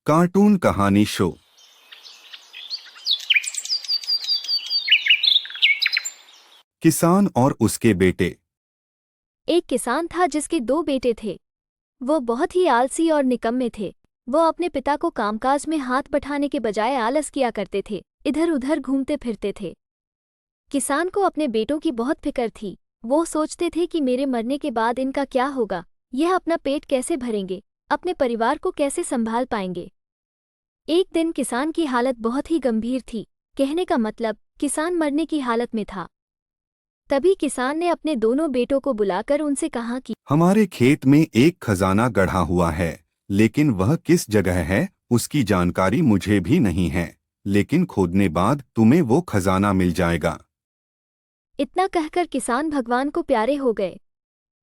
Cartoon कहानी show. किसान और उसके बेटे। एक किसान था जिसके दो बेटे थे। वो बहुत ही आलसी और निकम्मे थे। वो अपने पिता को कामकाज में हाथ बटाने के बजाय आलस किया करते थे, इधर उधर घूमते फिरते थे। किसान को अपने बेटों की बहुत फिक्र थी। वो सोचते थे कि मेरे मरने के बाद इनका क्या होगा, यह अपना पेट कैसे भरेंगे, अपने परिवार को कैसे संभाल पाएंगे। एक दिन किसान की हालत बहुत ही गंभीर थी, कहने का मतलब किसान मरने की हालत में था। तभी किसान ने अपने दोनों बेटों को बुलाकर उनसे कहा कि हमारे खेत में एक खजाना गढ़ा हुआ है, लेकिन वह किस जगह है उसकी जानकारी मुझे भी नहीं है, लेकिन खोदने बाद तुम्हें वो खजाना मिल जाएगा। इतना कहकर किसान भगवान को प्यारे हो गए।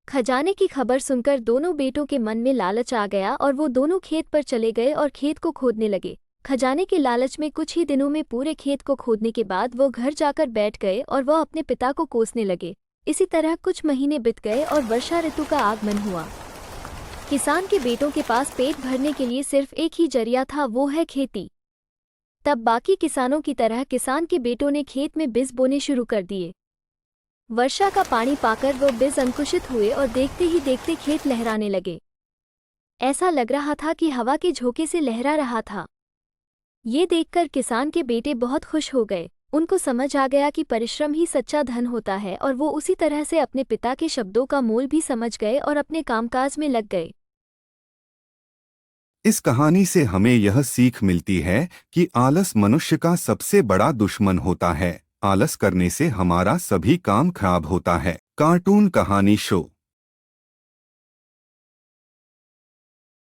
खजाने की खबर सुनकर दोनों बेटों के मन में लालच आ गया और वो दोनों खेत पर चले गए और खेत को खोदने लगे। खजाने के लालच में कुछ ही दिनों में पूरे खेत को खोदने के बाद वो घर जाकर बैठ गए और वह अपने पिता को कोसने लगे। इसी तरह कुछ महीने बीत गए और वर्षा ऋतु का आगमन हुआ। किसान के बेटों के पास पेट भरने के लिए सिर्फ एक ही जरिया था, वो है खेती। तब बाकी किसानों की तरह किसान के बेटों ने खेत में बीज बोने शुरू कर दिए। वर्षा का पानी पाकर वो बीज अंकुशित हुए और देखते ही देखते खेत लहराने लगे। ऐसा लग रहा था कि हवा के झोंके से लहरा रहा था। ये देखकर किसान के बेटे बहुत खुश हो गए। उनको समझ आ गया कि परिश्रम ही सच्चा धन होता है और वो उसी तरह से अपने पिता के शब्दों का मोल भी समझ गए और अपने कामकाज में लग गए। इस कहानी से हमें यह सीख मिलती है कि आलस मनुष्य का सबसे बड़ा दुश्मन होता है। आलस करने से हमारा सभी काम खराब होता है। कार्टून कहानी शो।